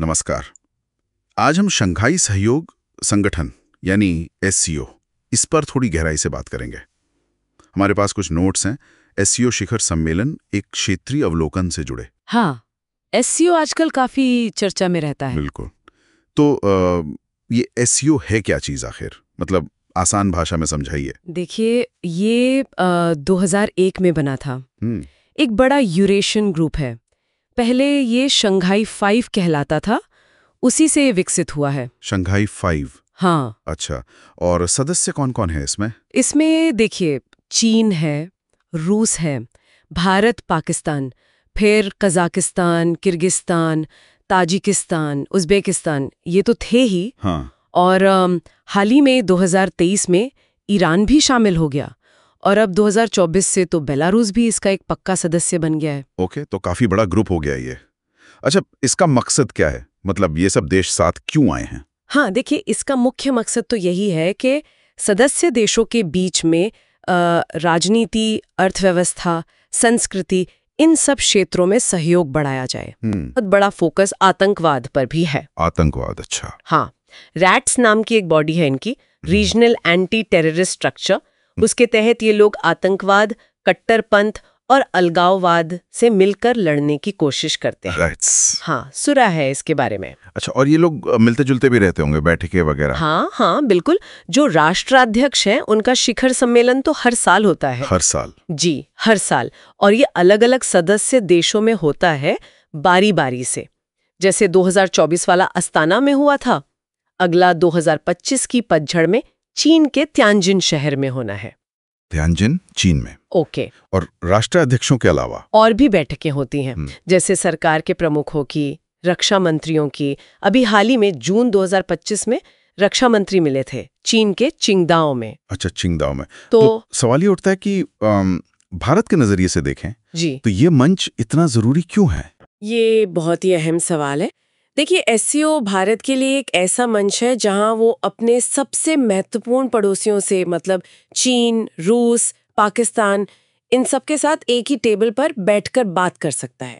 नमस्कार। आज हम शंघाई सहयोग संगठन यानी एससीओ इस पर थोड़ी गहराई से बात करेंगे। हमारे पास कुछ नोट्स हैं। एससीओ शिखर सम्मेलन एक क्षेत्रीय अवलोकन से जुड़े। हाँ, एससीओ आजकल काफी चर्चा में रहता है। बिल्कुल। तो ये एससीओ है क्या चीज़ आखिर? मतलब आसान भाषा में समझाइए। देखिए, ये 2001 में बना था। एक बड़ा यूरेशियन ग्रुप है। पहले ये शंघाई 5 कहलाता था, उसी से ये विकसित हुआ है। शंघाई 5? हाँ। अच्छा, और सदस्य कौन कौन है इसमें? इसमें देखिए, चीन है, रूस है, भारत, पाकिस्तान, फिर कजाकिस्तान, किर्गिस्तान, ताजिकिस्तान, उज़्बेकिस्तान, ये तो थे ही। हाँ। और हाल ही में 2023 में ईरान भी शामिल हो गया, और अब 2024 से तो बेलारूस भी इसका एक पक्का सदस्य बन गया है। ओके, तो काफी बड़ा ग्रुप हो गया ये। अच्छा, इसका मकसद क्या है? मतलब ये सब देश साथ क्यों आए हैं? हाँ, देखिए, इसका मुख्य मकसद तो यही है कि सदस्य देशों के बीच में राजनीति, अर्थव्यवस्था, संस्कृति, इन सब क्षेत्रों में सहयोग बढ़ाया जाए। बहुत बड़ा फोकस आतंकवाद पर भी है। आतंकवाद? अच्छा। हाँ, रैट्स नाम की एक बॉडी है इनकी, रीजनल एंटी टेररिस्ट स्ट्रक्चर। उसके तहत ये लोग आतंकवाद, कट्टरपंथ और अलगाववाद से मिलकर लड़ने की कोशिश करते हैं। हाँ, सुना है इसके बारे में। अच्छा, और ये लोग मिलते जुलते भी रहते होंगे, बैठकें वगैरह? हाँ, बिल्कुल। जो राष्ट्राध्यक्ष हैं, उनका शिखर सम्मेलन तो हर साल होता है। हर साल? जी, हर साल। और ये अलग अलग सदस्य देशों में होता है, बारी बारी से। जैसे 2024 वाला अस्ताना में हुआ था, अगला 2025 की पतझड़ में चीन के तियानजिन शहर में होना है। तियानजिन, चीन में? ओके। और राष्ट्राध्यक्षों के अलावा और भी बैठकें होती हैं, जैसे सरकार के प्रमुखों की, रक्षा मंत्रियों की। अभी हाल ही में जून 2025 में रक्षा मंत्री मिले थे चीन के चिंगदाओ में। अच्छा, चिंगदाओ में। तो सवाल ये उठता है कि भारत के नजरिए से देखें जी, तो ये मंच इतना जरूरी क्यों है? ये बहुत ही अहम सवाल है। देखिए, एससीओ भारत के लिए एक ऐसा मंच है जहां वो अपने सबसे महत्वपूर्ण पड़ोसियों से, मतलब चीन, रूस, पाकिस्तान, इन सब के साथ एक ही टेबल पर बैठकर बात कर सकता है।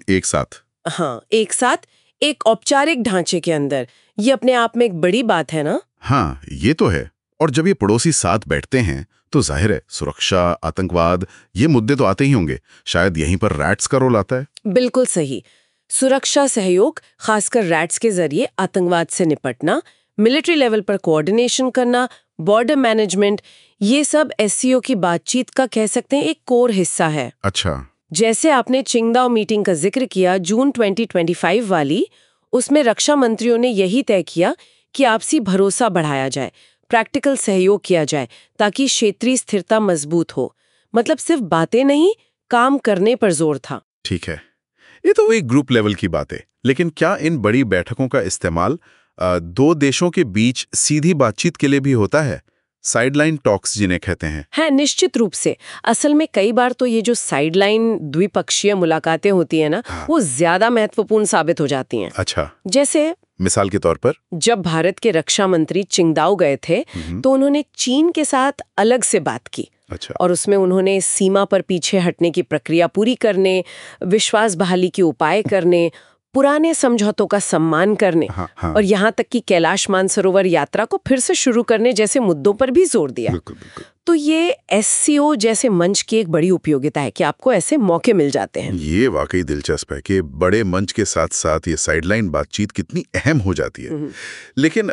एक साथ? हाँ, एक साथ, एक औपचारिक ढांचे के अंदर। ये अपने आप में एक बड़ी बात है ना? हाँ, ये तो है। और जब ये पड़ोसी साथ बैठते हैं तो जाहिर है सुरक्षा, आतंकवाद, ये मुद्दे तो आते ही होंगे। शायद यहीं पर रैट्स का रोल आता है। बिल्कुल सही। सुरक्षा सहयोग, खासकर रैट्स के जरिए आतंकवाद से निपटना, मिलिट्री लेवल पर कोऑर्डिनेशन करना, बॉर्डर मैनेजमेंट, ये सब एससीओ की बातचीत का कह सकते हैं एक कोर हिस्सा है। अच्छा। जैसे आपने चिंगदाओ मीटिंग का जिक्र किया, जून 2025 वाली, उसमें रक्षा मंत्रियों ने यही तय किया कि आपसी भरोसा बढ़ाया जाए, प्रैक्टिकल सहयोग किया जाए, ताकि क्षेत्रीय स्थिरता मजबूत हो। मतलब सिर्फ बातें नहीं, काम करने पर जोर था। ठीक है, ये तो एक ग्रुप लेवल की बात है। लेकिन क्या इन बड़ी बैठकों का इस्तेमाल दो देशों के बीच सीधी बातचीत के लिए भी होता है? साइडलाइन टॉक्स जिन्हें कहते हैं। है, निश्चित रूप से। असल में कई बार तो ये जो साइडलाइन द्विपक्षीय मुलाकातें होती है ना, वो ज्यादा महत्वपूर्ण साबित हो जाती हैं। अच्छा, जैसे मिसाल के तौर पर? जब भारत के रक्षा मंत्री चिंगदाओ गए थे, तो उन्होंने चीन के साथ अलग से बात की। अच्छा। और उसमें उन्होंने सीमा पर पीछे हटने की प्रक्रिया पूरी करने, विश्वास बहाली के उपाय करने, पुराने समझौतों का सम्मान करने, हाँ। और यहाँ तक कि कैलाश मानसरोवर यात्रा को फिर से शुरू करने जैसे मुद्दों पर भी जोर दिया। बिल्कुल। तो ये एससीओ जैसे मंच की एक बड़ी उपयोगिता है कि आपको ऐसे मौके मिल जाते हैं। ये वाकई दिलचस्प है कि बड़े मंच के साथ साथ ये साइडलाइन बातचीत कितनी अहम हो जाती है। लेकिन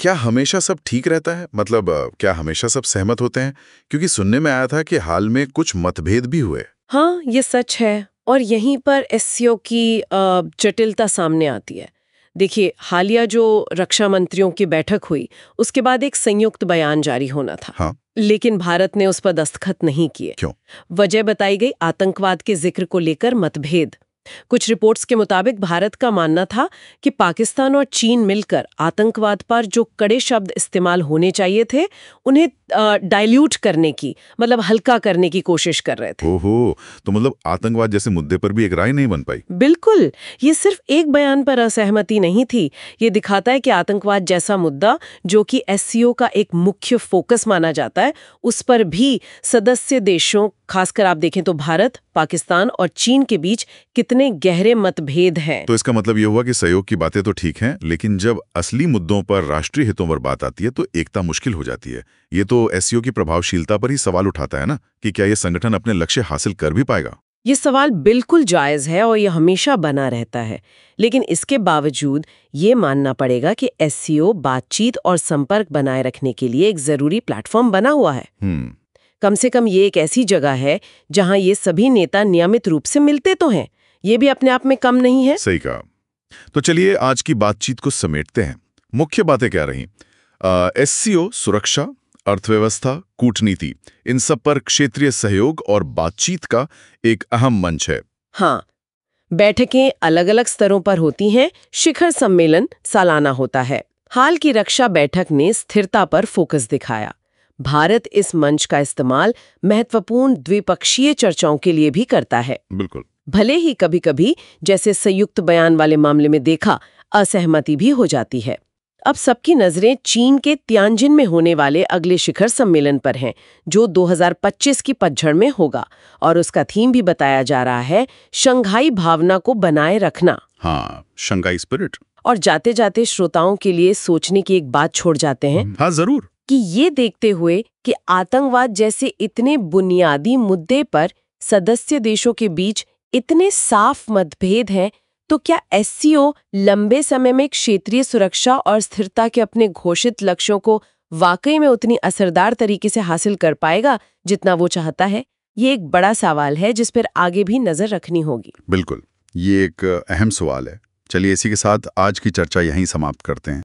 क्या हमेशा सब ठीक रहता है? मतलब क्या हमेशा सब सहमत होते हैं? क्योंकि सुनने में आया था कि हाल में कुछ मतभेद भी हुए। हाँ, ये सच है, और यहीं पर एससीओ की जटिलता सामने आती है। देखिए, हालिया जो रक्षा मंत्रियों की बैठक हुई, उसके बाद एक संयुक्त बयान जारी होना था। हाँ। लेकिन भारत ने उस पर दस्तखत नहीं किए। क्यों? वजह बताई गई आतंकवाद के जिक्र को लेकर मतभेद। कुछ रिपोर्ट्स के मुताबिक भारत का मानना था कि पाकिस्तान और चीन मिलकर आतंकवाद पर जो कड़े शब्द इस्तेमाल होने चाहिए थे, उन्हें डाइल्यूट करने की, मतलब हल्का करने की कोशिश कर रहे थे। ओहो, तो मतलब आतंकवाद जैसे मुद्दे पर भी एक राय नहीं बन पाई। बिल्कुल। ये सिर्फ एक बयान पर असहमति नहीं थी। ये दिखाता है कि आतंकवाद जैसा मुद्दा, जो कि एससीओ का एक मुख्य फोकस माना जाता है, उस पर भी सदस्य देशों, खासकर आप देखें तो भारत, पाकिस्तान और चीन के बीच कितने इतने गहरे मतभेद हैं। तो इसका मतलब ये हुआ कि सहयोग की बातें तो ठीक हैं, लेकिन जब असली मुद्दों पर, राष्ट्रीय हितों पर बात आती है तो एकता मुश्किल हो जाती है। ये तो एससीओ की प्रभावशीलता पर ही सवाल उठाता है ना, कि क्या ये संगठन अपने लक्ष्य हासिल कर भी पाएगा। ये सवाल बिल्कुल जायज़ है और ये हमेशा बना रहता है। लेकिन इसके बावजूद ये मानना पड़ेगा कि एससीओ बातचीत और संपर्क बनाए रखने के लिए एक ज़रूरी प्लेटफॉर्म बना हुआ है। कम से कम ये एक ऐसी जगह है जहां ये सभी नेता नियमित रूप से मिलते तो हैं। ये भी अपने आप में कम नहीं है। सही कहा। तो चलिए आज की बातचीत को समेटते हैं। मुख्य बातें क्या रहीं? एससीओ सुरक्षा, अर्थव्यवस्था, कूटनीति, इन सब पर क्षेत्रीय सहयोग और बातचीत का एक अहम मंच है। हाँ, बैठकें अलग-अलग स्तरों पर होती हैं, शिखर सम्मेलन सालाना होता है। हाल की रक्षा बैठक ने स्थिरता पर फोकस दिखाया। भारत इस मंच का इस्तेमाल महत्वपूर्ण द्विपक्षीय चर्चाओं के लिए भी करता है। बिल्कुल। भले ही कभी-कभी, जैसे संयुक्त बयान वाले मामले में देखा, असहमति भी हो जाती है। अब सबकी नजरें चीन के तियानजिन में होने वाले अगले शिखर सम्मेलन पर हैं, जो 2025 की पतझड़ में होगा, और उसका थीम भी बताया जा रहा है, शंघाई भावना को बनाए रखना। हाँ, शंघाई स्पिरिट। और जाते जाते श्रोताओं के लिए सोचने की एक बात छोड़ जाते हैं। हाँ, जरूर। कि ये देखते हुए कि आतंकवाद जैसे इतने बुनियादी मुद्दे पर सदस्य देशों के बीच इतने साफ मतभेद हैं, तो क्या एससीओ लंबे समय में क्षेत्रीय सुरक्षा और स्थिरता के अपने घोषित लक्ष्यों को वाकई में उतनी असरदार तरीके से हासिल कर पाएगा जितना वो चाहता है? ये एक बड़ा सवाल है जिस पर आगे भी नजर रखनी होगी। बिल्कुल, ये एक अहम सवाल है। चलिए इसी के साथ आज की चर्चा यहीं समाप्त करते हैं।